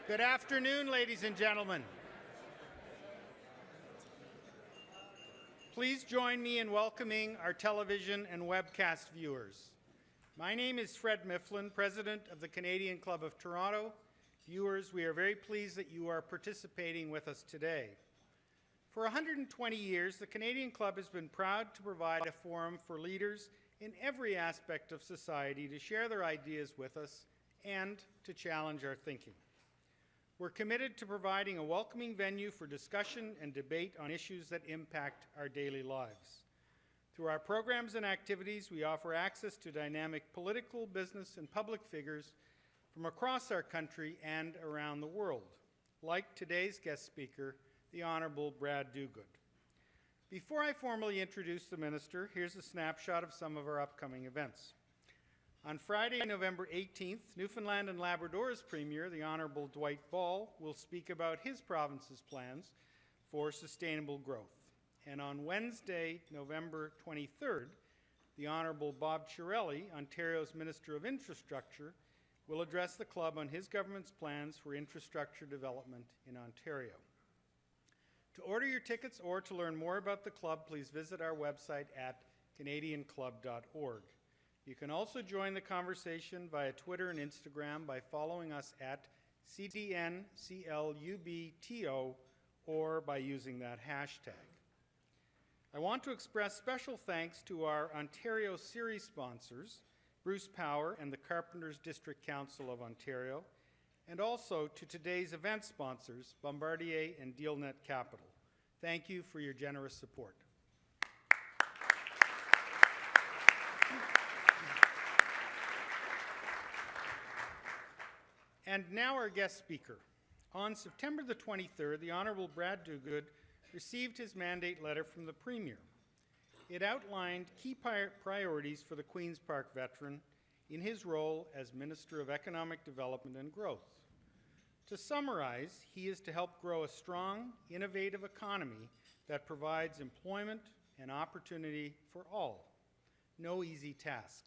Good afternoon, ladies and gentlemen. Please join me in welcoming our television and webcast viewers. My name is Fred Mifflin, President of the Canadian Club of Toronto. Viewers, we are very pleased that you are participating with us today. For 120 years, the Canadian Club has been proud to provide a forum for leaders in every aspect of society to share their ideas with us and to challenge our thinking. We're committed to providing a welcoming venue for discussion and debate on issues that impact our daily lives. Through our programs and activities, we offer access to dynamic political, business, and public figures from across our country and around the world, like today's guest speaker, the Honourable Brad Duguid. Before I formally introduce the Minister, here's a snapshot of some of our upcoming events. On Friday, November 18th, Newfoundland and Labrador's Premier, the Honourable Dwight Ball, will speak about his province's plans for sustainable growth. And on Wednesday, November 23rd, the Honourable Bob Chiarelli, Ontario's Minister of Infrastructure, will address the club on his government's plans for infrastructure development in Ontario. To order your tickets or to learn more about the club, please visit our website at canadianclub.org. You can also join the conversation via Twitter and Instagram by following us at CTNCLUBTO or by using that hashtag. I want to express special thanks to our Ontario series sponsors, Bruce Power and the Carpenters District Council of Ontario, and also to today's event sponsors, Bombardier and DealNet Capital. Thank you for your generous support. And now our guest speaker. On September the 23rd, the Honourable Brad Duguid received his mandate letter from the Premier. It outlined key priorities for the Queen's Park veteran in his role as Minister of Economic Development and Growth. To summarize, he is to help grow a strong, innovative economy that provides employment and opportunity for all. No easy task.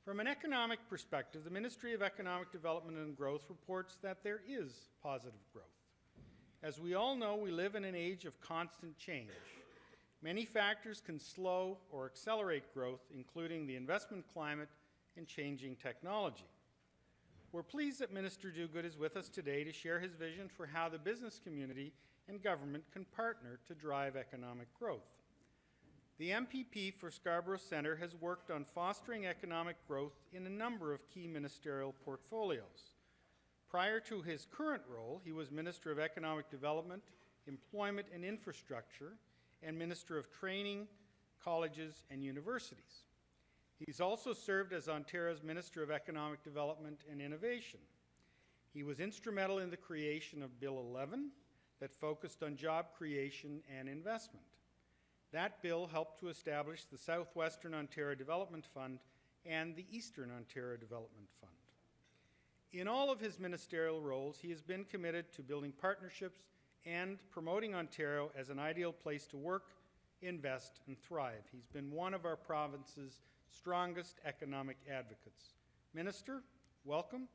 From an economic perspective, the Ministry of Economic Development and Growth reports that there is positive growth. As we all know, we live in an age of constant change. Many factors can slow or accelerate growth, including the investment climate and changing technology. We're pleased that Minister Duguid is with us today to share his vision for how the business community and government can partner to drive economic growth. The MPP for Scarborough Centre has worked on fostering economic growth in a number of key ministerial portfolios. Prior to his current role, he was Minister of Economic Development, Employment and Infrastructure, and Minister of Training, Colleges and Universities. He's also served as Ontario's Minister of Economic Development and Innovation. He was instrumental in the creation of Bill 11 that focused on job creation and investment. That bill helped to establish the Southwestern Ontario Development Fund and the Eastern Ontario Development Fund. In all of his ministerial roles, he has been committed to building partnerships and promoting Ontario as an ideal place to work, invest, and thrive. He's been one of our province's strongest economic advocates. Minister, welcome.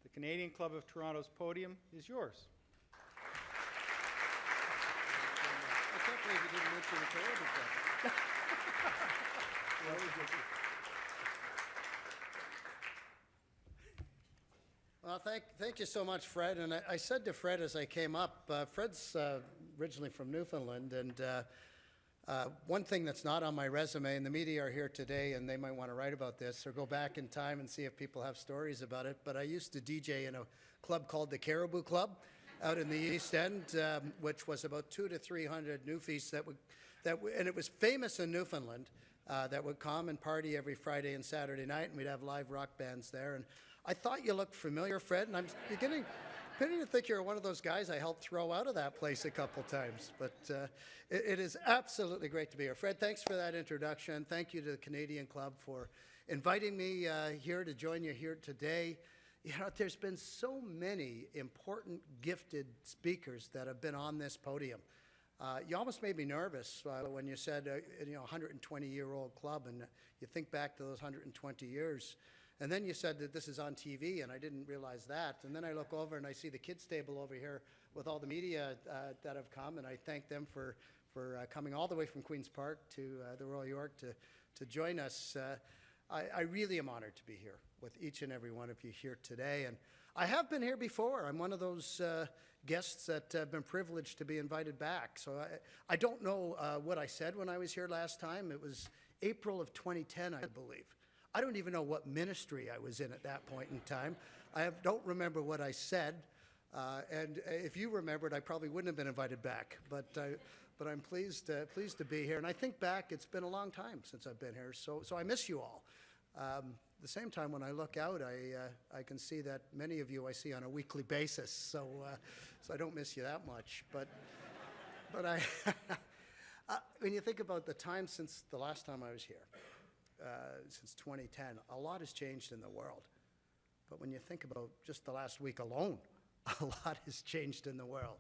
The Canadian Club of Toronto's podium is yours. I can't believe you didn't mention the Canadian Club. Well, thank you so much, Fred. And I said to Fred as I came up, Fred's originally from Newfoundland, and one thing that's not on my resume, and the media are here today and they might want to write about this or go back in time and see if people have stories about it, but I used to DJ in a club called the Caribou Club out in the East End, which was about 200 to 300 Newfies and it was famous in Newfoundland, that would come and party every Friday and Saturday night, and we'd have live rock bands there. And I thought you looked familiar, Fred, and I'm beginning to think you're one of those guys I helped throw out of that place a couple times. But it is absolutely great to be here. Fred, thanks for that introduction. Thank you to the Canadian Club for inviting me here to join you here today. You know, there's been so many important, gifted speakers that have been on this podium. You almost made me nervous when you said, 120-year-old club, and you think back to those 120 years. And then you said that this is on TV, and I didn't realize that. And then I look over and I see the kids' table over here with all the media that have come, and I thank them for coming all the way from Queen's Park to the Royal York to join us. I really am honored to be here with each and every one of you here today. And I have been here before. I'm one of those guests that have been privileged to be invited back. So I don't know what I said when I was here last time. It was April of 2010, I believe. I don't even know what ministry I was in at that point in time. Don't remember what I said. And if you remembered, I probably wouldn't have been invited back. But I'm pleased to be here. And I think back, it's been a long time since I've been here. So I miss you all. At the same time, when I look out, I can see that many of you I see on a weekly basis. So I don't miss you that much. But when you think about the time since the last time I was here, since 2010, a lot has changed in the world. But when you think about just the last week alone, a lot has changed in the world.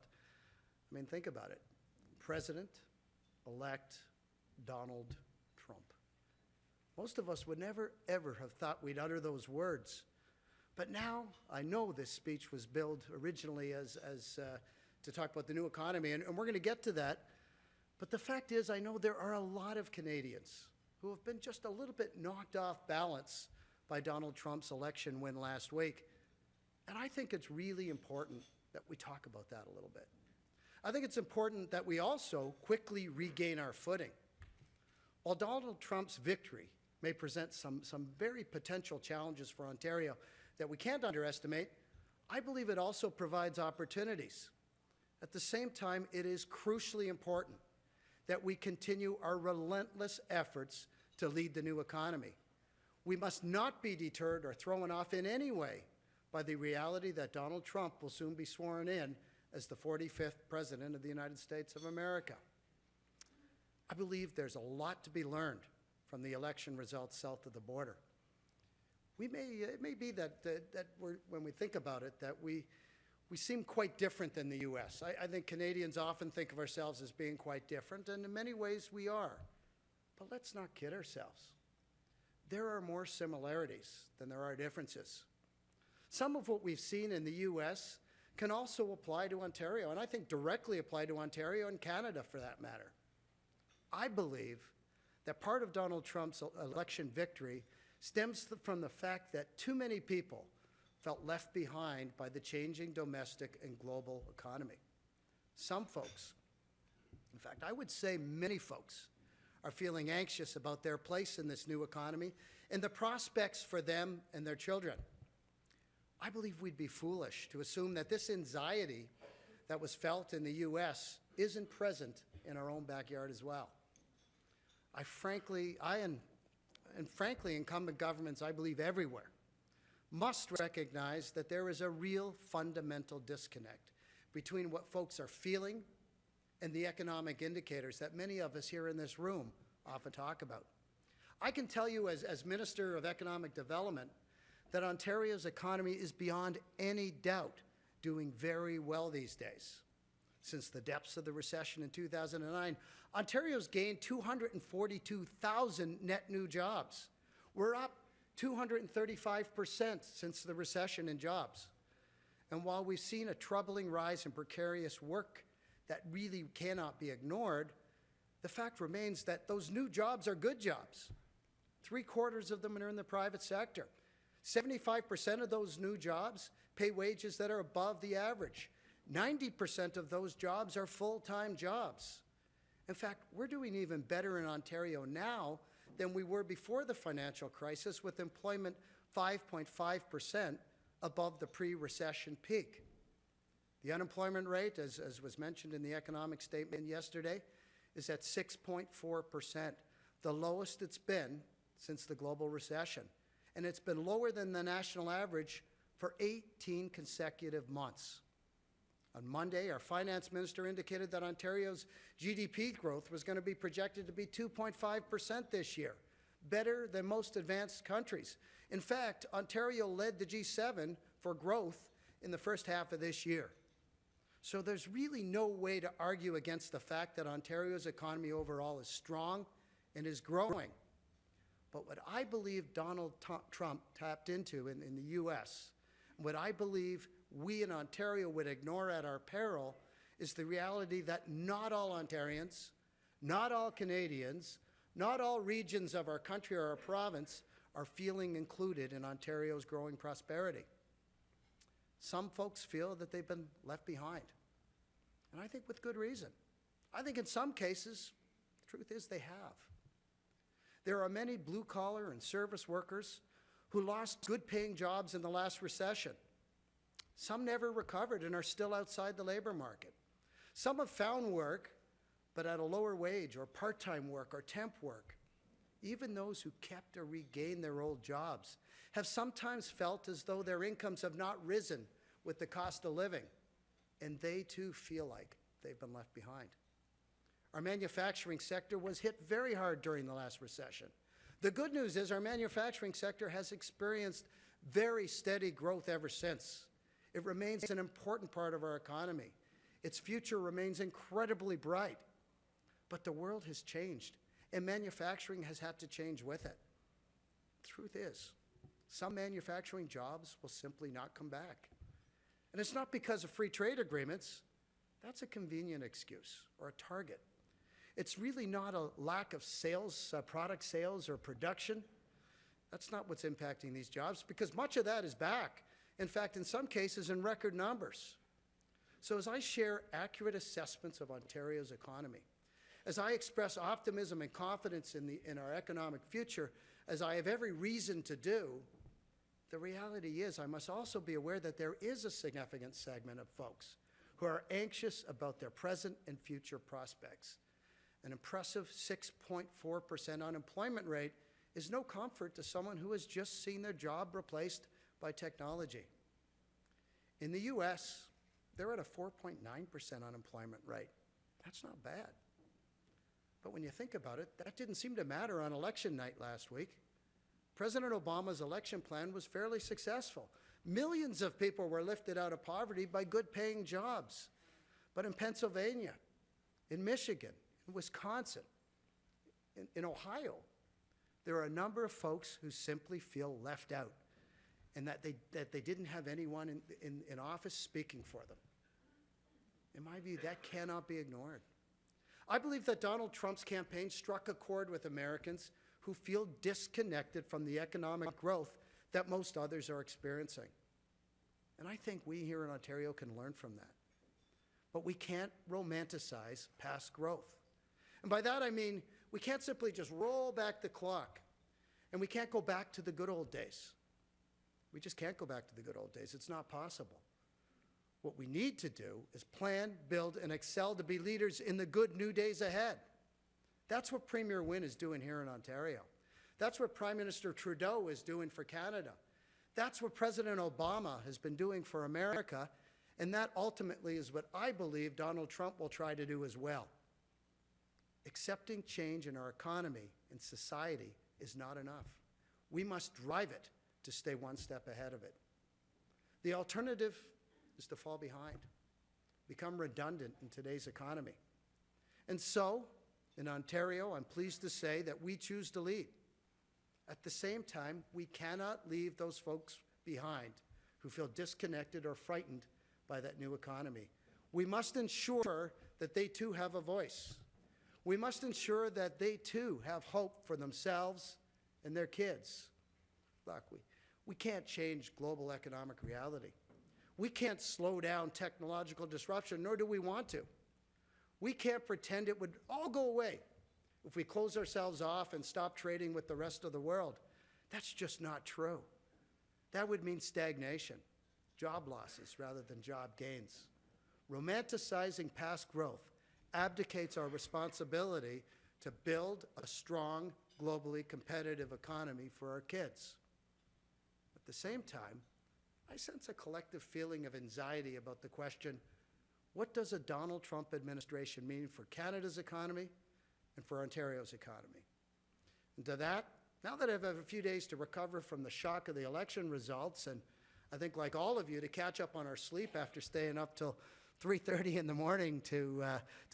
I mean, think about it. President-elect Donald Trump. Most of us would never, ever have thought we'd utter those words. But now, I know this speech was billed originally as to talk about the new economy, and we're going to get to that. But the fact is, I know there are a lot of Canadians who have been just a little bit knocked off balance by Donald Trump's election win last week. And I think it's really important that we talk about that a little bit. I think it's important that we also quickly regain our footing. While Donald Trump's victory may present some very potential challenges for Ontario that we can't underestimate, I believe it also provides opportunities. At the same time, it is crucially important that we continue our relentless efforts to lead the new economy. We must not be deterred or thrown off in any way by the reality that Donald Trump will soon be sworn in as the 45th President of the United States of America. I believe there's a lot to be learned from the election results south of the border. It may be that when we think about it, that we seem quite different than the U.S. I think Canadians often think of ourselves as being quite different, and in many ways we are. But let's not kid ourselves. There are more similarities than there are differences. Some of what we've seen in the U.S. can also apply to Ontario, and I think directly apply to Ontario and Canada for that matter. I believe that part of Donald Trump's election victory stems from the fact that too many people felt left behind by the changing domestic and global economy. Some folks, in fact, I would say many folks, are feeling anxious about their place in this new economy and the prospects for them and their children. I believe we'd be foolish to assume that this anxiety that was felt in the U.S. isn't present in our own backyard as well. Frankly, incumbent governments, I believe everywhere, must recognize that there is a real fundamental disconnect between what folks are feeling and the economic indicators that many of us here in this room often talk about. I can tell you as Minister of Economic Development that Ontario's economy is beyond any doubt doing very well these days. Since the depths of the recession in 2009, Ontario's gained 242,000 net new jobs. We're up 235% since the recession in jobs. And while we've seen a troubling rise in precarious work that really cannot be ignored, the fact remains that those new jobs are good jobs. 3/4 of them are in the private sector. 75% of those new jobs pay wages that are above the average. 90% of those jobs are full-time jobs. In fact, we're doing even better in Ontario now than we were before the financial crisis, with employment 5.5% above the pre-recession peak. The unemployment rate, as was mentioned in the economic statement yesterday, is at 6.4%, the lowest it's been since the global recession. And it's been lower than the national average for 18 consecutive months. On Monday, our finance minister indicated that Ontario's GDP growth was going to be projected to be 2.5% this year, better than most advanced countries. In fact, Ontario led the G7 for growth in the first half of this year. So there's really no way to argue against the fact that Ontario's economy overall is strong and is growing. But what I believe Donald Trump tapped into in the U.S., what I believe we in Ontario would ignore at our peril, is the reality that not all Ontarians, not all Canadians, not all regions of our country or our province are feeling included in Ontario's growing prosperity. Some folks feel that they've been left behind, and I think with good reason. I think in some cases, the truth is they have. There are many blue-collar and service workers who lost good-paying jobs in the last recession. Some never recovered and are still outside the labor market. Some have found work, but at a lower wage or part-time work or temp work. Even those who kept or regained their old jobs have sometimes felt as though their incomes have not risen with the cost of living, and they too feel like they've been left behind. Our manufacturing sector was hit very hard during the last recession. The good news is our manufacturing sector has experienced very steady growth ever since. It remains an important part of our economy. Its future remains incredibly bright. But the world has changed, and manufacturing has had to change with it. The truth is, some manufacturing jobs will simply not come back. And it's not because of free trade agreements. That's a convenient excuse or a target. It's really not a lack of sales, product sales or production. That's not what's impacting these jobs, because much of that is back. In fact, in some cases, in record numbers. So as I share accurate assessments of Ontario's economy, as I express optimism and confidence in our economic future, as I have every reason to do, the reality is I must also be aware that there is a significant segment of folks who are anxious about their present and future prospects. An impressive 6.4% unemployment rate is no comfort to someone who has just seen their job replaced by technology. In the U.S., they're at a 4.9% unemployment rate. That's not bad. But when you think about it, that didn't seem to matter on election night last week. President Obama's election plan was fairly successful. Millions of people were lifted out of poverty by good-paying jobs. But in Pennsylvania, in Michigan, in Wisconsin, in Ohio, there are a number of folks who simply feel left out, and that they didn't have anyone in office speaking for them. In my view, that cannot be ignored. I believe that Donald Trump's campaign struck a chord with Americans who feel disconnected from the economic growth that most others are experiencing. And I think we here in Ontario can learn from that. But we can't romanticize past growth. And by that I mean we can't simply just roll back the clock, and we can't go back to the good old days. We just can't go back to the good old days. It's not possible. What we need to do is plan, build, and excel to be leaders in the good new days ahead. That's what Premier Wynne is doing here in Ontario. That's what Prime Minister Trudeau is doing for Canada. That's what President Obama has been doing for America, and that ultimately is what I believe Donald Trump will try to do as well. Accepting change in our economy and society is not enough. We must drive it to stay one step ahead of it. The alternative is to fall behind, become redundant in today's economy. And so, in Ontario, I'm pleased to say that we choose to lead. At the same time, we cannot leave those folks behind who feel disconnected or frightened by that new economy. We must ensure that they too have a voice. We must ensure that they too have hope for themselves and their kids. Look, we can't change global economic reality. We can't slow down technological disruption, nor do we want to. We can't pretend it would all go away if we close ourselves off and stop trading with the rest of the world. That's just not true. That would mean stagnation, job losses rather than job gains. Romanticizing past growth abdicates our responsibility to build a strong, globally competitive economy for our kids. At the same time, I sense a collective feeling of anxiety about the question, what does a Donald Trump administration mean for Canada's economy and for Ontario's economy? And to that, now that I've had a few days to recover from the shock of the election results, and I think like all of you, to catch up on our sleep after staying up till 3:30 in the morning to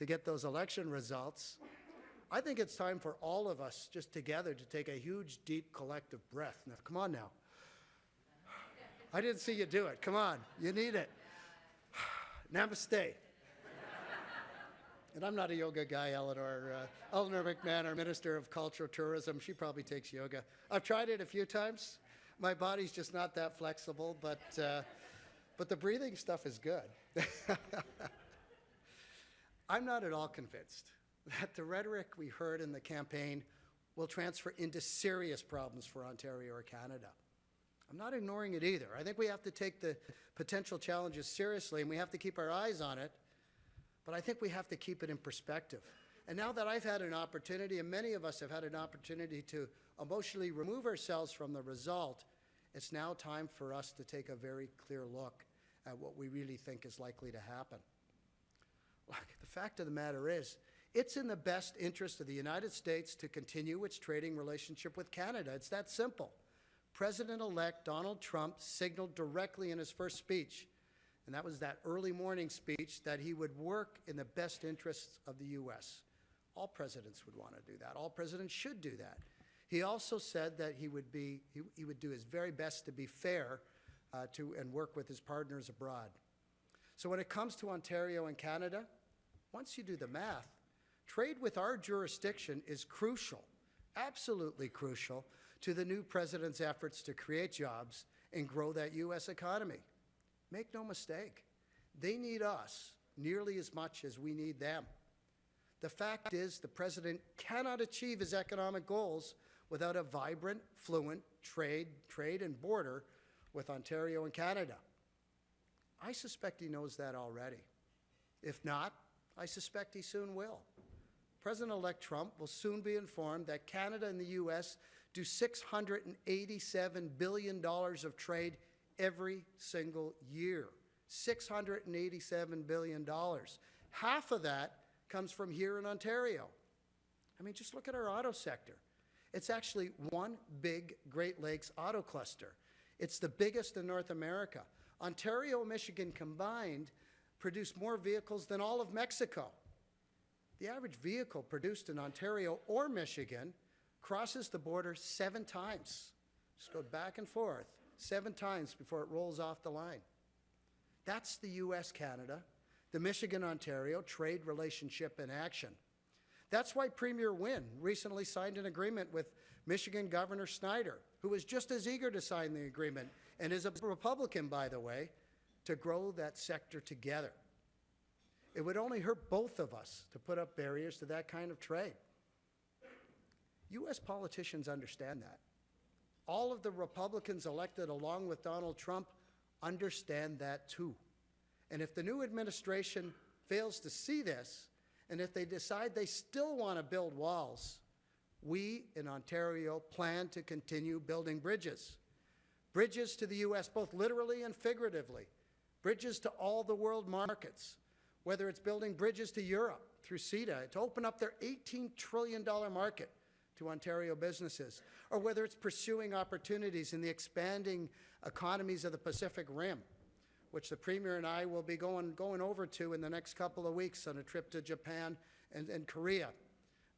get those election results, I think it's time for all of us just together to take a huge, deep, collective breath. Now, come on now. I didn't see you do it. Come on. You need it. Namaste. And I'm not a yoga guy, Eleanor. Eleanor McMahon, our Minister of Cultural Tourism, she probably takes yoga. I've tried it a few times. My body's just not that flexible, but the breathing stuff is good. I'm not at all convinced that the rhetoric we heard in the campaign will transfer into serious problems for Ontario or Canada. I'm not ignoring it either. I think we have to take the potential challenges seriously, and we have to keep our eyes on it, but I think we have to keep it in perspective. And now that I've had an opportunity, and many of us have had an opportunity to emotionally remove ourselves from the result, it's now time for us to take a very clear look at what we really think is likely to happen. Look, the fact of the matter is, it's in the best interest of the United States to continue its trading relationship with Canada. It's that simple. President-elect Donald Trump signaled directly in his first speech, and that was that early morning speech, that he would work in the best interests of the U.S. All presidents would want to do that. All presidents should do that. He also said that he would do his very best to be fair and work with his partners abroad. So when it comes to Ontario and Canada, once you do the math, trade with our jurisdiction is crucial, absolutely crucial, to the new president's efforts to create jobs and grow that U.S. economy. Make no mistake, they need us nearly as much as we need them. The fact is, the president cannot achieve his economic goals without a vibrant, fluent trade and border with Ontario and Canada. I suspect he knows that already. If not, I suspect he soon will. President-elect Trump will soon be informed that Canada and the U.S. do $687 billion of trade every single year. $687 billion. Half of that comes from here in Ontario. I mean, just look at our auto sector. It's actually one big Great Lakes auto cluster. It's the biggest in North America. Ontario and Michigan combined produce more vehicles than all of Mexico. The average vehicle produced in Ontario or Michigan crosses the border 7 times. Just go back and forth 7 times before it rolls off the line. That's the U.S.-Canada, the Michigan-Ontario trade relationship in action. That's why Premier Wynne recently signed an agreement with Michigan Governor Snyder, who was just as eager to sign the agreement, and is a Republican, by the way, to grow that sector together. It would only hurt both of us to put up barriers to that kind of trade. U.S. politicians understand that. All of the Republicans elected along with Donald Trump understand that too. And if the new administration fails to see this, and if they decide they still want to build walls, we in Ontario plan to continue building bridges. Bridges to the U.S., both literally and figuratively. Bridges to all the world markets, whether it's building bridges to Europe through CETA to open up their $18 trillion market to Ontario businesses, or whether it's pursuing opportunities in the expanding economies of the Pacific Rim, which the Premier and I will be going over to in the next couple of weeks on a trip to Japan and Korea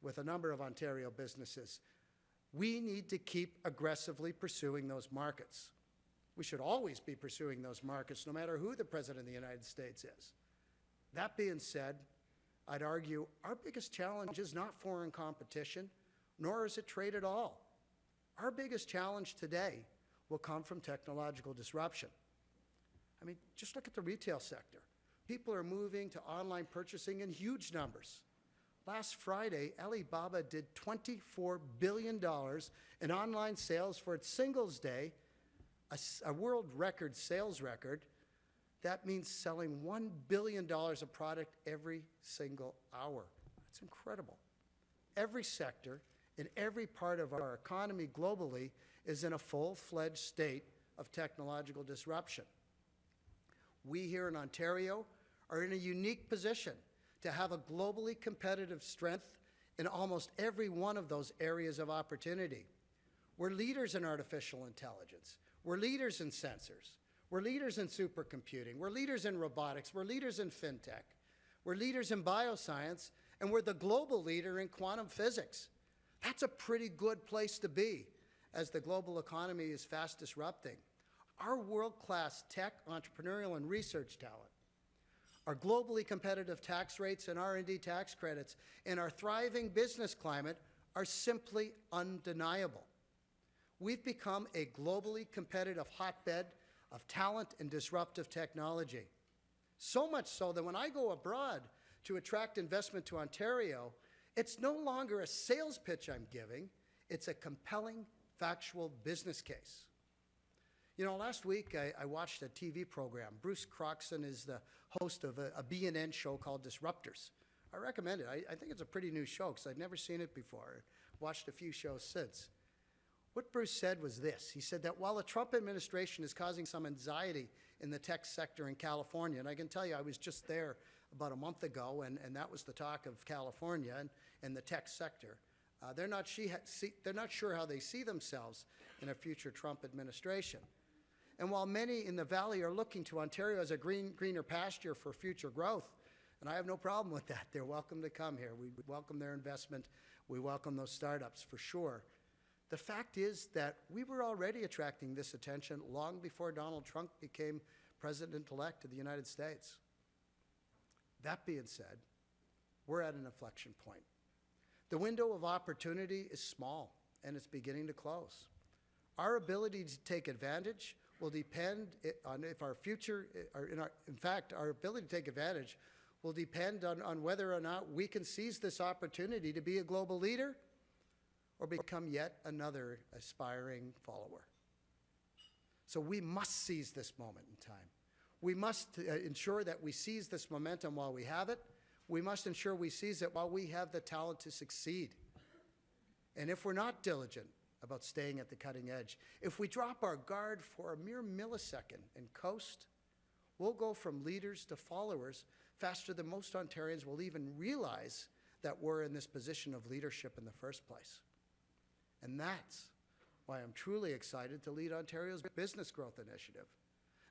with a number of Ontario businesses. We need to keep aggressively pursuing those markets. We should always be pursuing those markets, no matter who the President of the United States is. That being said, I'd argue our biggest challenge is not foreign competition, nor is it trade at all. Our biggest challenge today will come from technological disruption. I mean, just look at the retail sector. People are moving to online purchasing in huge numbers. Last Friday, Alibaba did $24 billion in online sales for its Singles Day, a world record sales record. That means selling $1 billion of product every single hour. That's incredible. Every sector in every part of our economy globally is in a full-fledged state of technological disruption. We here in Ontario are in a unique position to have a globally competitive strength in almost every one of those areas of opportunity. We're leaders in artificial intelligence. We're leaders in sensors. We're leaders in supercomputing. We're leaders in robotics. We're leaders in fintech. We're leaders in bioscience. And we're the global leader in quantum physics. That's a pretty good place to be as the global economy is fast disrupting. Our world-class tech, entrepreneurial, and research talent, our globally competitive tax rates and R&D tax credits, and our thriving business climate are simply undeniable. We've become a globally competitive hotbed of talent and disruptive technology. So much so that when I go abroad to attract investment to Ontario, it's no longer a sales pitch I'm giving, it's a compelling, factual business case. You know, last week I watched a TV program. Bruce Croxon is the host of a BNN show called Disruptors. I recommend it. I think it's a pretty new show because I'd never seen it before. Watched a few shows since. What Bruce said was this. He said that while the Trump administration is causing some anxiety in the tech sector in California, and I can tell you I was just there about a month ago, and that was the talk of California and the tech sector. They're not sure how they see themselves in a future Trump administration. And while many in the Valley are looking to Ontario as a greener pasture for future growth, and I have no problem with that, they're welcome to come here. We welcome their investment. We welcome those startups for sure. The fact is that we were already attracting this attention long before Donald Trump became president-elect of the United States. That being said, we're at an inflection point. The window of opportunity is small, and it's beginning to close. Our ability to take advantage will depend on if our future, in fact, our ability to take advantage will depend on whether or not we can seize this opportunity to be a global leader or become yet another aspiring follower. So we must seize this moment in time. We must ensure that we seize this momentum while we have it. We must ensure we seize it while we have the talent to succeed. And if we're not diligent about staying at the cutting edge, if we drop our guard for a mere millisecond and coast, we'll go from leaders to followers faster than most Ontarians will even realize that we're in this position of leadership in the first place. And that's why I'm truly excited to lead Ontario's Business Growth Initiative.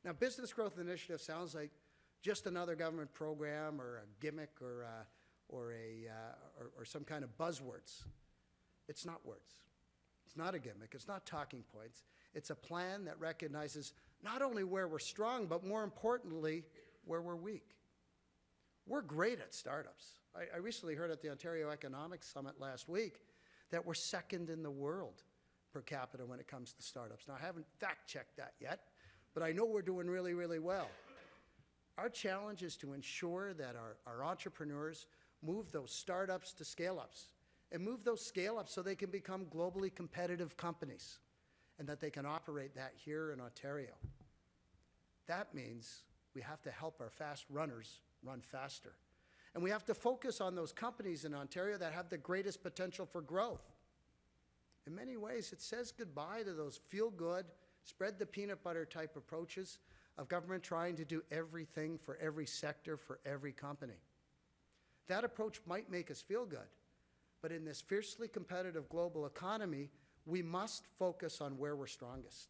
Now, Business Growth Initiative sounds like just another government program or a gimmick or some kind of buzzwords. It's not words. It's not a gimmick. It's not talking points. It's a plan that recognizes not only where we're strong, but more importantly, where we're weak. We're great at startups. I recently heard at the Ontario Economic Summit last week that we're second in the world per capita when it comes to startups. Now, I haven't fact-checked that yet, but I know we're doing really, really well. Our challenge is to ensure that our entrepreneurs move those startups to scale-ups and move those scale-ups so they can become globally competitive companies and that they can operate that here in Ontario. That means we have to help our fast runners run faster. And we have to focus on those companies in Ontario that have the greatest potential for growth. In many ways, it says goodbye to those feel-good, spread the peanut butter type approaches of government trying to do everything for every sector, for every company. That approach might make us feel good, but in this fiercely competitive global economy, we must focus on where we're strongest.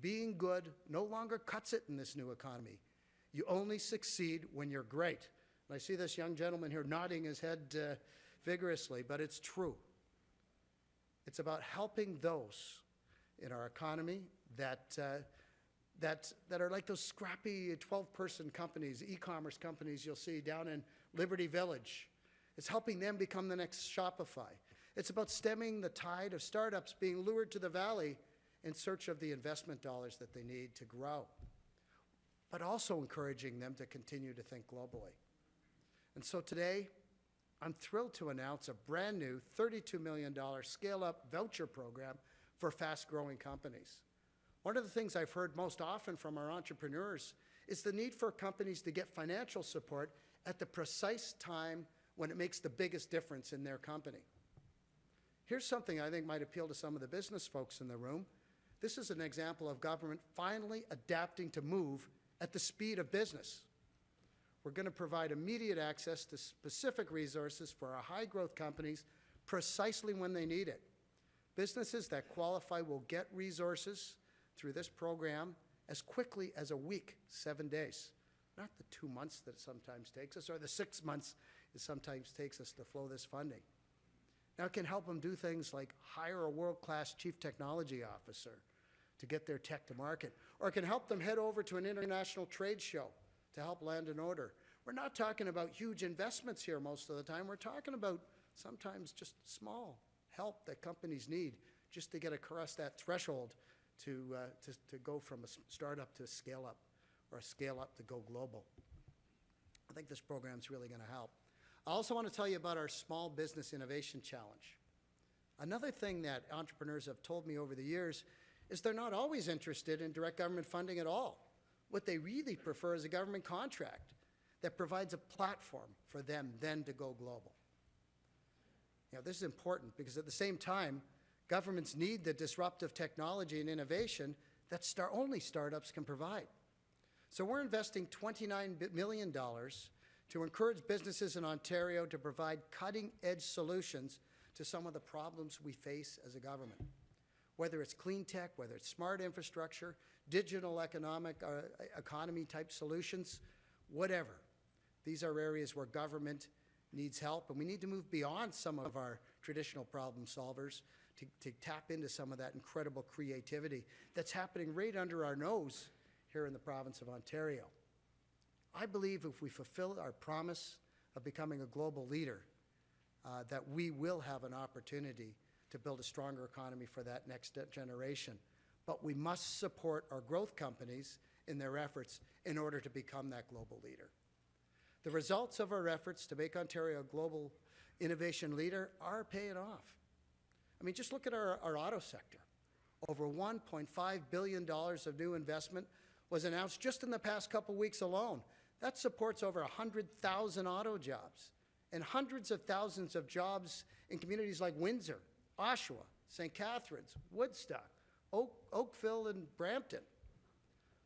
Being good no longer cuts it in this new economy. You only succeed when you're great. And I see this young gentleman here nodding his head vigorously, but it's true. It's about helping those in our economy that are like those scrappy 12-person companies, e-commerce companies you'll see down in Liberty Village. It's helping them become the next Shopify. It's about stemming the tide of startups being lured to the valley in search of the investment dollars that they need to grow, but also encouraging them to continue to think globally. And so today, I'm thrilled to announce a brand new $32 million scale-up voucher program for fast-growing companies. One of the things I've heard most often from our entrepreneurs is the need for companies to get financial support at the precise time when it makes the biggest difference in their company. Here's something I think might appeal to some of the business folks in the room. This is an example of government finally adapting to move at the speed of business. We're going to provide immediate access to specific resources for our high-growth companies precisely when they need it. Businesses that qualify will get resources through this program as quickly as a week, 7 days. Not the 2 months that it sometimes takes us, or the 6 months it sometimes takes us to flow this funding. Now, it can help them do things like hire a world-class chief technology officer to get their tech to market, or it can help them head over to an international trade show to help land an order. We're not talking about huge investments here most of the time. We're talking about sometimes just small help that companies need just to get across that threshold to go from a startup to a scale-up, or a scale-up to go global. I think this program's really going to help. I also want to tell you about our Small Business Innovation Challenge. Another thing that entrepreneurs have told me over the years is they're not always interested in direct government funding at all. What they really prefer is a government contract that provides a platform for them then to go global. You know, this is important because at the same time, governments need the disruptive technology and innovation that only startups can provide. So we're investing $29 million to encourage businesses in Ontario to provide cutting-edge solutions to some of the problems we face as a government. Whether it's clean tech, whether it's smart infrastructure, digital economy type solutions, whatever. These are areas where government needs help, and we need to move beyond some of our traditional problem solvers to tap into some of that incredible creativity that's happening right under our nose here in the province of Ontario. I believe if we fulfill our promise of becoming a global leader, that we will have an opportunity to build a stronger economy for that next generation. But we must support our growth companies in their efforts in order to become that global leader. The results of our efforts to make Ontario a global innovation leader are paying off. I mean, just look at our auto sector. Over $1.5 billion of new investment was announced just in the past couple weeks alone. That supports over 100,000 auto jobs and hundreds of thousands of jobs in communities like Windsor, Oshawa, St. Catharines, Woodstock, Oakville, and Brampton.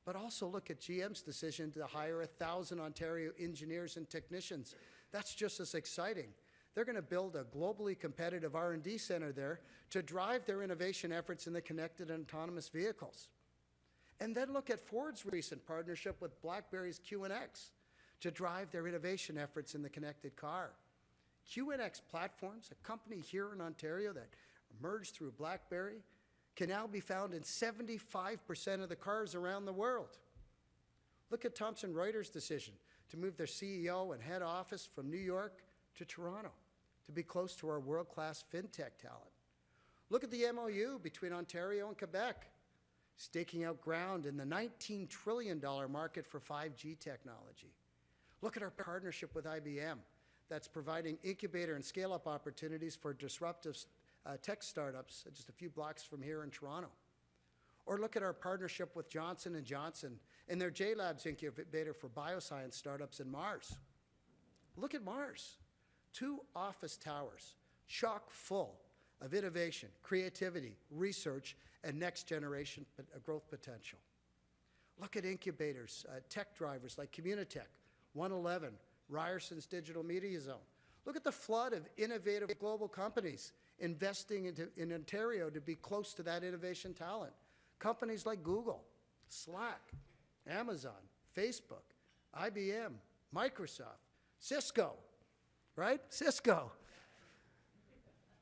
But also look at GM's decision to hire 1,000 Ontario engineers and technicians. That's just as exciting. They're going to build a globally competitive R&D center there to drive their innovation efforts in the connected and autonomous vehicles. And then look at Ford's recent partnership with BlackBerry's QNX to drive their innovation efforts in the connected car. QNX Platforms, a company here in Ontario that emerged through BlackBerry, can now be found in 75% of the cars around the world. Look at Thomson Reuters' decision to move their CEO and head office from New York to Toronto to be close to our world-class fintech talent. Look at the MOU between Ontario and Quebec, staking out ground in the $19 trillion market for 5G technology. Look at our partnership with IBM that's providing incubator and scale-up opportunities for disruptive tech startups just a few blocks from here in Toronto. Or look at our partnership with Johnson & Johnson and their J-Labs incubator for bioscience startups in Mars. Look at Mars. 2 office towers, chock full of innovation, creativity, research, and next-generation growth potential. Look at incubators, tech drivers like Communitech, 111, Ryerson's Digital Media Zone. Look at the flood of innovative global companies investing in Ontario to be close to that innovation talent. Companies like Google, Slack, Amazon, Facebook, IBM, Microsoft, Cisco, right? Cisco.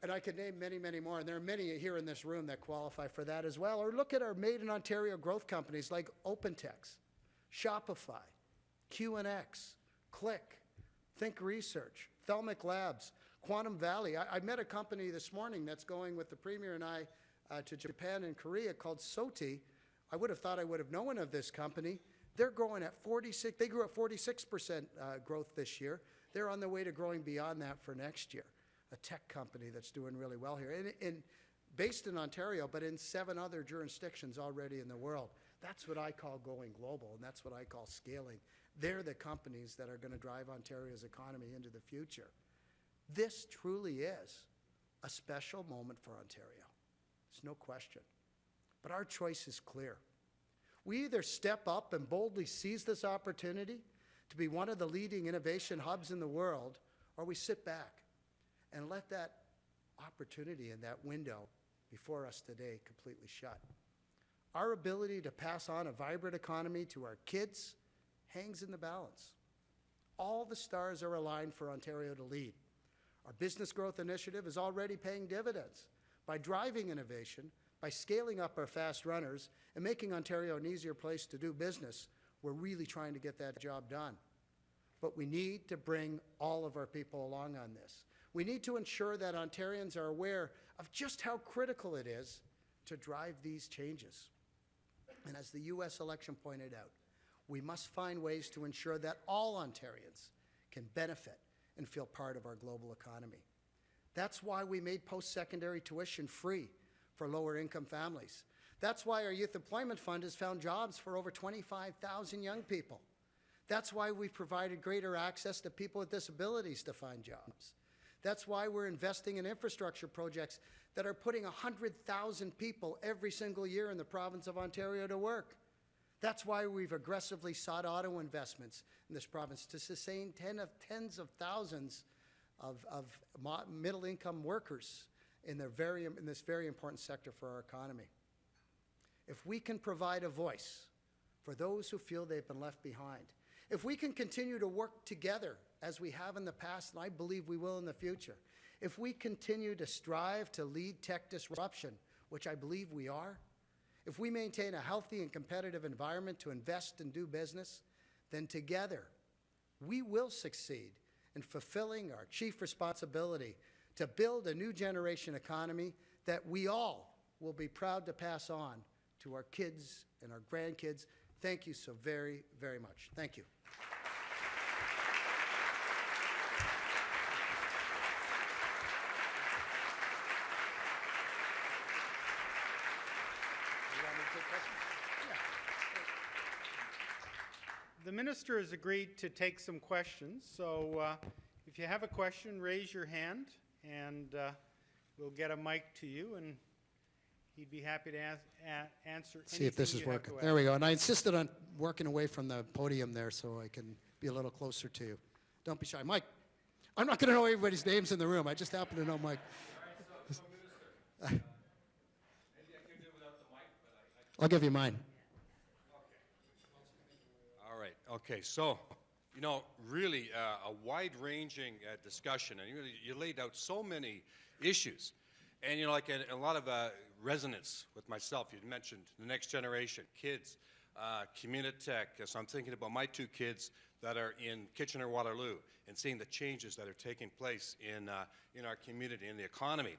And I could name many, many more, and there are many here in this room that qualify for that as well. Or look at our Made in Ontario growth companies like OpenText, Shopify, QNX, Click, Think Research, Thelmic Labs, Quantum Valley. I met a company this morning that's going with the Premier and I to Japan and Korea called SOTI. I would have thought I would have known of this company. They're growing at 46, they grew at 46% growth this year. They're on their way to growing beyond that for next year. A tech company that's doing really well here. Based in Ontario, but in 7 other jurisdictions already in the world. That's what I call going global, and that's what I call scaling. They're the companies that are going to drive Ontario's economy into the future. This truly is a special moment for Ontario. There's no question. But our choice is clear. We either step up and boldly seize this opportunity to be one of the leading innovation hubs in the world, or we sit back and let that opportunity and that window before us today completely shut. Our ability to pass on a vibrant economy to our kids hangs in the balance. All the stars are aligned for Ontario to lead. Our business growth initiative is already paying dividends by driving innovation, by scaling up our fast runners, and making Ontario an easier place to do business. We're really trying to get that job done. But we need to bring all of our people along on this. We need to ensure that Ontarians are aware of just how critical it is to drive these changes. And as the U.S. election pointed out, we must find ways to ensure that all Ontarians can benefit and feel part of our global economy. That's why we made post-secondary tuition free for lower-income families. That's why our Youth Employment Fund has found jobs for over 25,000 young people. That's why we've provided greater access to people with disabilities to find jobs. That's why we're investing in infrastructure projects that are putting 100,000 people every single year in the province of Ontario to work. That's why we've aggressively sought auto investments in this province to sustain tens of thousands of middle-income workers in this very important sector for our economy. If we can provide a voice for those who feel they've been left behind, if we can continue to work together as we have in the past, and I believe we will in the future, if we continue to strive to lead tech disruption, which I believe we are, if we maintain a healthy and competitive environment to invest and do business, then together we will succeed in fulfilling our chief responsibility to build a new generation economy that we all will be proud to pass on to our kids and our grandkids. Thank you so very, very much. Thank you. The minister has agreed to take some questions, so if you have a question, raise your hand, and we'll get a mic to you, and he'd be happy to answer anything. See if this is working. There we go. And I insisted on working away from the podium there so I can be a little closer to you. Don't be shy. Mike, I'm not going to know everybody's names in the room. I just happen to know Mike. So Minister, maybe I can do it without the mic, but I'll give you mine. All right. Okay. So, you know, really a wide-ranging discussion, and you laid out so many issues, and you know, like a lot of resonance with myself. You mentioned the next generation, kids, Communitech. So I'm thinking about my two kids that are in Kitchener-Waterloo and seeing the changes that are taking place in our community and the economy.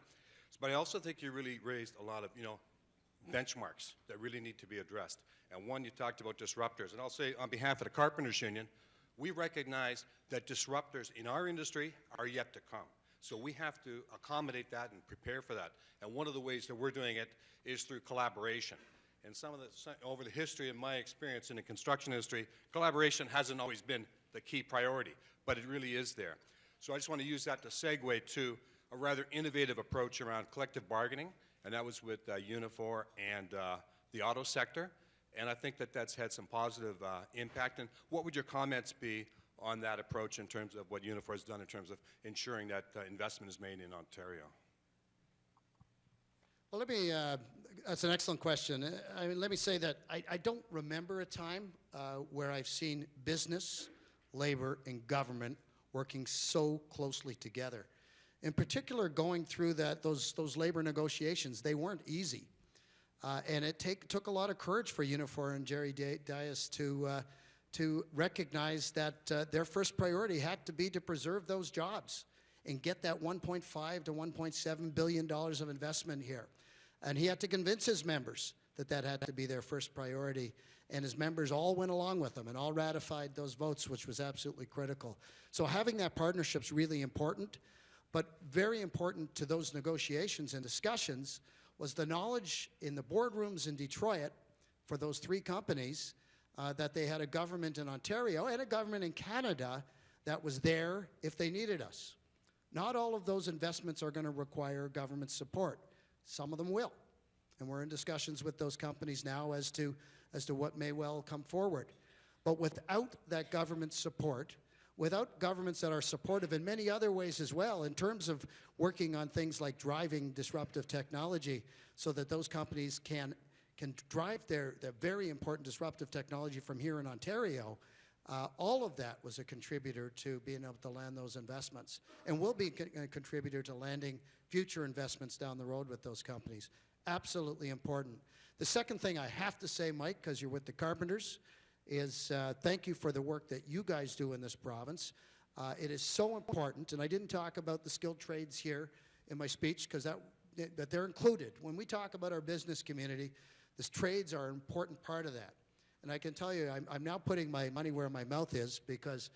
But I also think you really raised a lot of, you know, benchmarks that really need to be addressed. And one, you talked about disruptors. And I'll say on behalf of the Carpenters Union, we recognize that disruptors in our industry are yet to come. So we have to accommodate that and prepare for that. And one of the ways that we're doing it is through collaboration. And over the history of my experience in the construction industry, collaboration hasn't always been the key priority, but it really is there. So I just want to use that to segue to a rather innovative approach around collective bargaining, and that was with Unifor and the auto sector. And I think that that's had some positive impact. And what would your comments be on that approach in terms of what Unifor has done in terms of ensuring that investment is made in Ontario? Well, that's an excellent question. I mean, let me say that I don't remember a time where I've seen business, labor, and government working so closely together. In particular, going through those labor negotiations, they weren't easy. And it took a lot of courage for Unifor and Jerry Dias to recognize that their first priority had to be to preserve those jobs and get that $1.5 to $1.7 billion of investment here. And he had to convince his members that that had to be their first priority. And his members all went along with him and all ratified those votes, which was absolutely critical. So having that partnership is really important. But very important to those negotiations and discussions was the knowledge in the boardrooms in Detroit for those three companies that they had a government in Ontario and a government in Canada that was there if they needed us. Not all of those investments are going to require government support. Some of them will. And we're in discussions with those companies now as to what may well come forward. But without that government support, without governments that are supportive in many other ways as well, in terms of working on things like driving disruptive technology so that those companies can drive their very important disruptive technology from here in Ontario, All of that was a contributor to being able to land those investments, and will be a contributor to landing future investments down the road with those companies. Absolutely important. The second thing I have to say, Mike, because you're with the carpenters, is thank you for the work that you guys do in this province. It is so important, and I didn't talk about the skilled trades here in my speech because that they're included. When we talk about our business community, the trades are an important part of that. And I can tell you, I'm now putting my money where my mouth is, because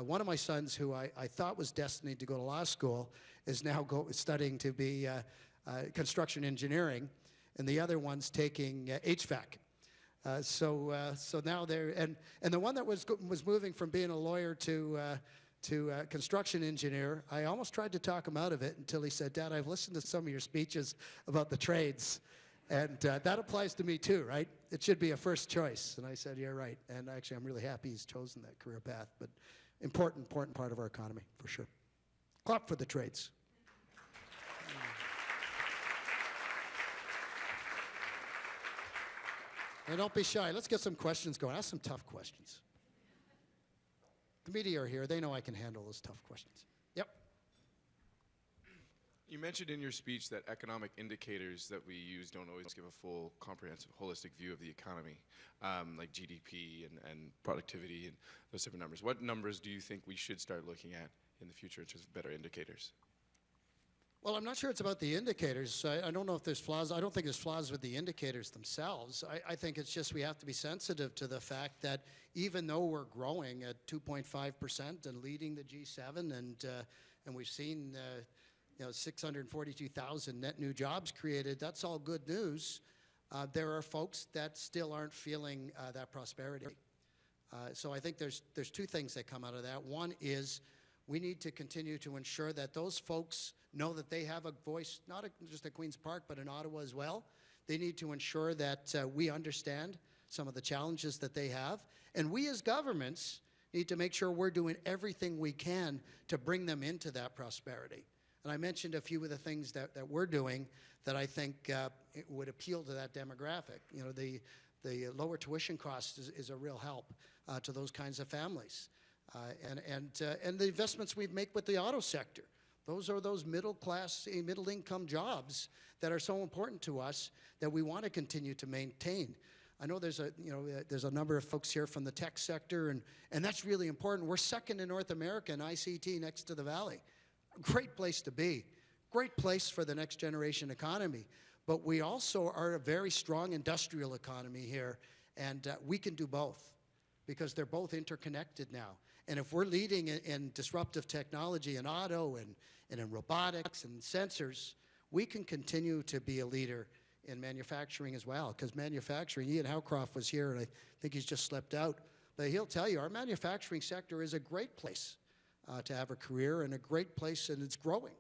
one of my sons, who I thought was destined to go to law school, is now studying to be construction engineering, and the other one's taking HVAC. So now they're, and the one that was moving from being a lawyer to construction engineer, I almost tried to talk him out of it until he said, "Dad, I've listened to some of your speeches about the trades, and that applies to me too, right? It should be a first choice." And I said, "You're right." And actually, I'm really happy he's chosen that career path. But important part of our economy, for sure. Clap for the trades. And don't be shy. Let's get some questions going. Ask some tough questions. The media are here. They know I can handle those tough questions. Yep. You mentioned in your speech that economic indicators that we use don't always give a full, comprehensive, holistic view of the economy, like GDP and productivity and those type of numbers. What numbers do you think we should start looking at in the future in terms of better indicators? Well, I'm not sure it's about the indicators. I don't know if there's flaws. I don't think there's flaws with the indicators themselves. I think it's just we have to be sensitive to the fact that even though we're growing at 2.5% and leading the G7, and we've seen 642,000 net new jobs created, that's all good news. There are folks that still aren't feeling that prosperity. So I think there's two things that come out of that. One is we need to continue to ensure that those folks know that they have a voice, not just at Queen's Park, but in Ottawa as well. They need to ensure that we understand some of the challenges that they have. And we as governments need to make sure we're doing everything we can to bring them into that prosperity. And I mentioned a few of the things that we're doing that I think it would appeal to that demographic. You know, the lower tuition cost is a real help to those kinds of families. And the investments we make with the auto sector. Those are those middle-class, middle-income jobs that are so important to us that we want to continue to maintain. I know there's a number of folks here from the tech sector, and that's really important. We're second in North America in ICT next to the Valley. Great place to be. Great place for the next generation economy. But we also are a very strong industrial economy here, and we can do both because they're both interconnected now. And if we're leading in disruptive technology in auto and in robotics and sensors, we can continue to be a leader in manufacturing as well. Because manufacturing, Ian Howcroft was here, and I think he's just slept out. But he'll tell you, our manufacturing sector is a great place to have a career, and a great place, and it's growing.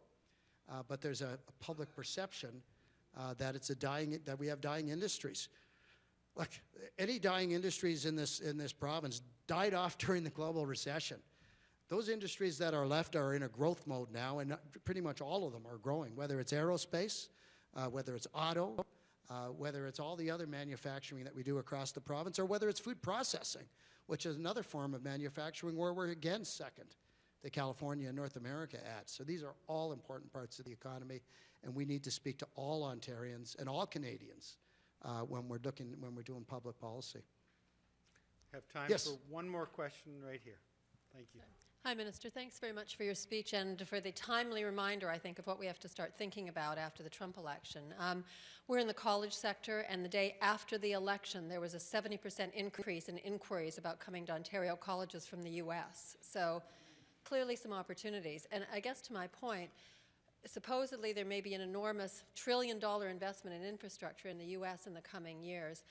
But there's a public perception that that we have dying industries. Look, any dying industries in this province died off during the global recession. Those industries that are left are in a growth mode now, and pretty much all of them are growing, whether it's aerospace, whether it's auto, whether it's all the other manufacturing that we do across the province, or whether it's food processing, which is another form of manufacturing where we're again second to California and North America at. So these are all important parts of the economy, and we need to speak to all Ontarians and all Canadians when we're doing public policy. Have time Yes. for one more question right here. Thank you. Hi, Minister. Thanks very much for your speech and for the timely reminder, I think, of what we have to start thinking about after the Trump election. We're in the college sector, and the day after the election, there was a 70% increase in inquiries about coming to Ontario colleges from the U.S. So clearly some opportunities. And I guess to my point, supposedly there may be an enormous trillion-dollar investment in infrastructure in the U.S. in the coming years.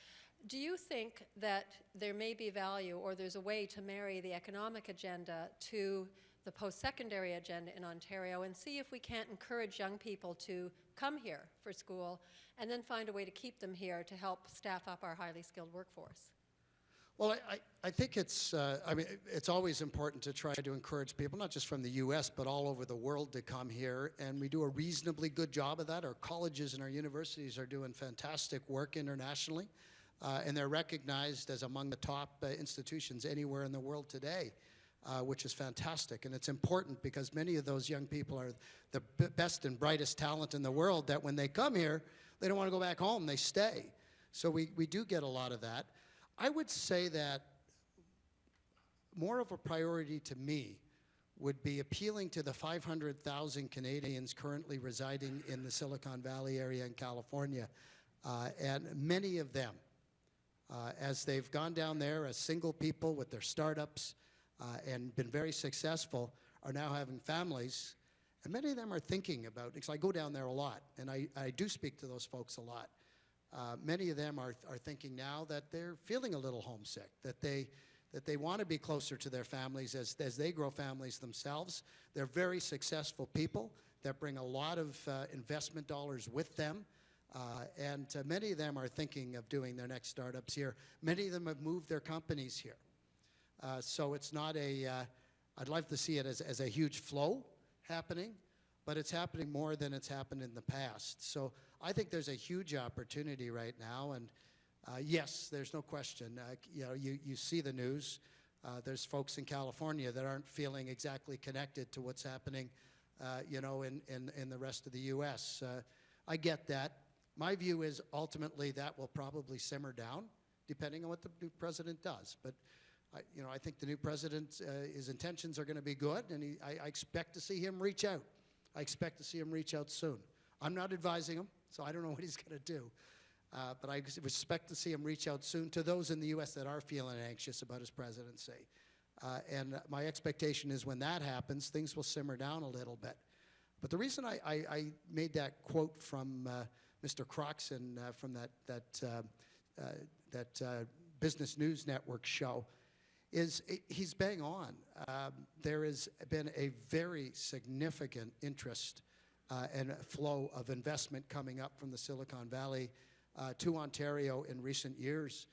Do you think that there may be value, or there's a way to marry the economic agenda to the post-secondary agenda in Ontario and see if we can't encourage young people to come here for school and then find a way to keep them here to help staff up our highly skilled workforce? Well, I think it's always important to try to encourage people, not just from the U.S., but all over the world to come here, and we do a reasonably good job of that. Our colleges and our universities are doing fantastic work internationally. and they're recognized as among the top institutions anywhere in the world today, which is fantastic. And it's important because many of those young people are the best and brightest talent in the world, that when they come here, they don't want to go back home, they stay. So we do get a lot of that. I would say that more of a priority to me would be appealing to the 500,000 Canadians currently residing in the Silicon Valley area in California. And many of them, as they've gone down there as single people with their startups and been very successful, are now having families. And many of them are thinking about, because I go down there a lot, and I do speak to those folks a lot. Many of them are thinking now that they're feeling a little homesick, that they want to be closer to their families as they grow families themselves. They're very successful people that bring a lot of investment dollars with them. And many of them are thinking of doing their next startups here. Many of them have moved their companies here. So it's not I'd love to see it as a huge flow happening, but it's happening more than it's happened in the past. So I think there's a huge opportunity right now, and yes, there's no question. You see the news. There's folks in California that aren't feeling exactly connected to what's happening, in the rest of the U.S. I get that. My view is ultimately that will probably simmer down, depending on what the new president does. But I think the new president, his intentions are going to be good, and I expect to see him reach out. I expect to see him reach out soon. I'm not advising him, so I don't know what he's going to do. But I expect to see him reach out soon to those in the U.S. that are feeling anxious about his presidency. And my expectation is when that happens, things will simmer down a little bit. But the reason I made that quote from Mr. Croxon from that Business News Network show is he's bang on. There has been a very significant interest and flow of investment coming up from the Silicon Valley to Ontario in recent years.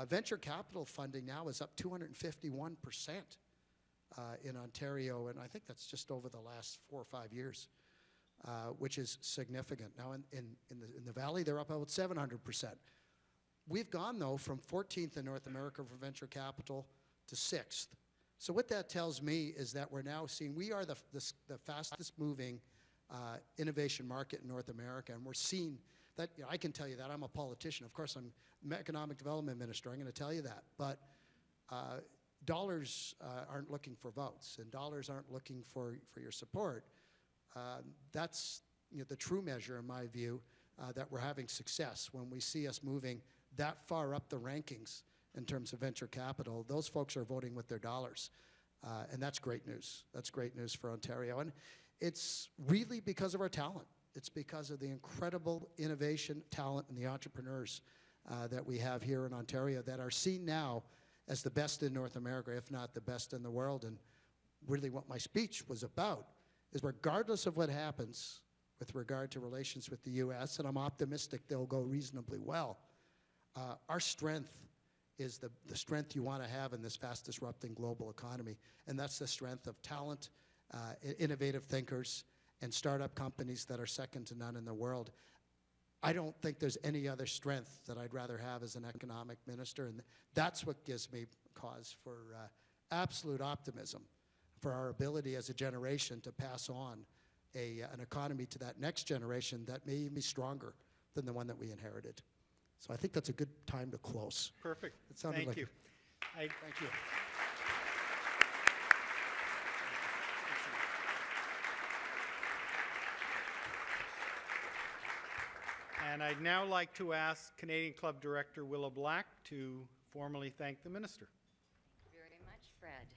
Venture capital funding now is up 251% in Ontario, and I think that's just over the last 4 or 5 years, which is significant. Now in the Valley, they're up about 700%. We've gone, though, from 14th in North America for venture capital to 6th. So what that tells me is that we're now seeing, we are the fastest moving innovation market in North America, and we're seeing that. I can tell you that. I'm a politician. Of course, I'm economic development minister. I'm going to tell you that. But dollars aren't looking for votes, and dollars aren't looking for your support. That's the true measure, in my view, that we're having success when we see us moving that far up the rankings in terms of venture capital. Those folks are voting with their dollars, and that's great news. That's great news for Ontario, and it's really because of our talent. It's because of the incredible innovation, talent, and the entrepreneurs that we have here in Ontario that are seen now as the best in North America, if not the best in the world. And really what my speech was about is, regardless of what happens with regard to relations with the U.S., and I'm optimistic they'll go reasonably well, our strength is the strength you want to have in this fast disrupting global economy, and that's the strength of talent, innovative thinkers, and startup companies that are second to none in the world. I don't think there's any other strength that I'd rather have as an economic minister, and that's what gives me cause for absolute optimism for our ability as a generation to pass on an economy to that next generation that may even be stronger than the one that we inherited. So I think that's a good time to close. Perfect. It sounded Thank like you. Thank you. And I'd now like to ask Canadian Club Director Willa Black to formally thank the minister. Thank you very much, Fred.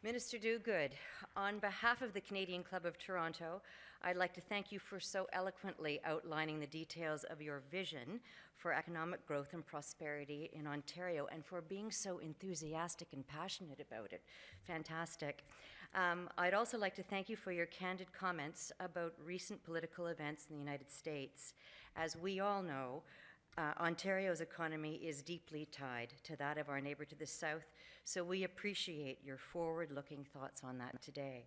Minister Duguid, on behalf of the Canadian Club of Toronto, I'd like to thank you for so eloquently outlining the details of your vision for economic growth and prosperity in Ontario, and for being so enthusiastic and passionate about it. Fantastic. I'd also like to thank you for your candid comments about recent political events in the United States. As we all know, Ontario's economy is deeply tied to that of our neighbor to the south, so we appreciate your forward-looking thoughts on that today.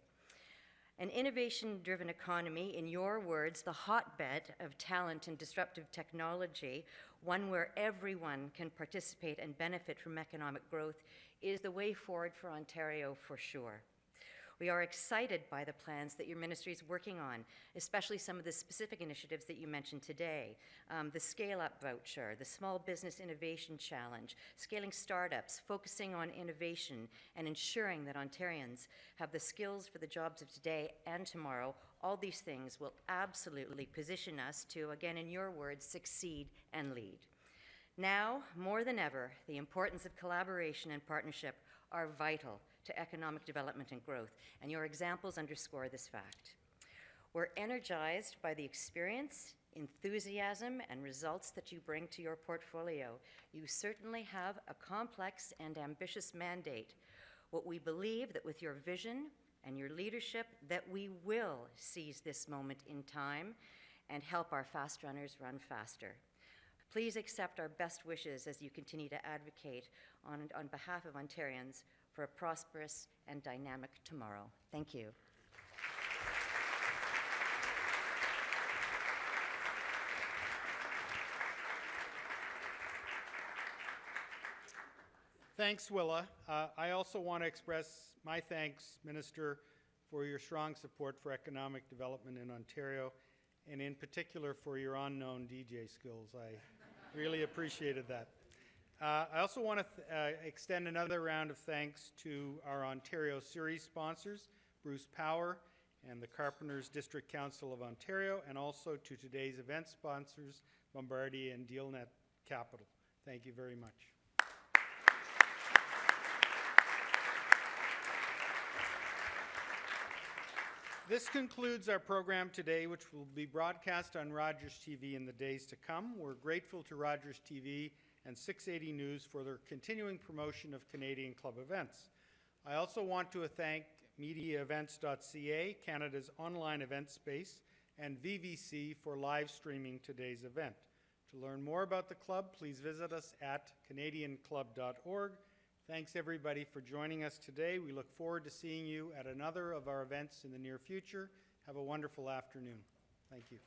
An innovation-driven economy, in your words, the hotbed of talent and disruptive technology, one where everyone can participate and benefit from economic growth, is the way forward for Ontario for sure. We are excited by the plans that your ministry is working on, especially some of the specific initiatives that you mentioned today. The Scale-Up Voucher, the Small Business Innovation Challenge, scaling startups, focusing on innovation, and ensuring that Ontarians have the skills for the jobs of today and tomorrow. All these things will absolutely position us to, again in your words, succeed and lead. Now, more than ever, the importance of collaboration and partnership are vital to economic development and growth, and your examples underscore this fact. We're energized by the experience, enthusiasm, and results that you bring to your portfolio. You certainly have a complex and ambitious mandate. What we believe that with your vision and your leadership, that we will seize this moment in time and help our fast runners run faster. Please accept our best wishes as you continue to advocate on behalf of Ontarians for a prosperous and dynamic tomorrow. Thank you. Thanks, Willa. I also want to express my thanks, Minister, for your strong support for economic development in Ontario, and in particular for your unknown DJ skills. I really appreciated that. I also want to extend another round of thanks to our Ontario series sponsors, Bruce Power and the Carpenters District Council of Ontario, and also to today's event sponsors, Bombardier and DealNet Capital. Thank you very much. This concludes our program today, which will be broadcast on Rogers TV in the days to come. We're grateful to Rogers TV and 680 News for their continuing promotion of Canadian Club events. I also want to thank mediaevents.ca, Canada's online event space, and VVC for live streaming today's event. To learn more about the club, please visit us at canadianclub.org. Thanks everybody for joining us today. We look forward to seeing you at another of our events in the near future. Have a wonderful afternoon. Thank you.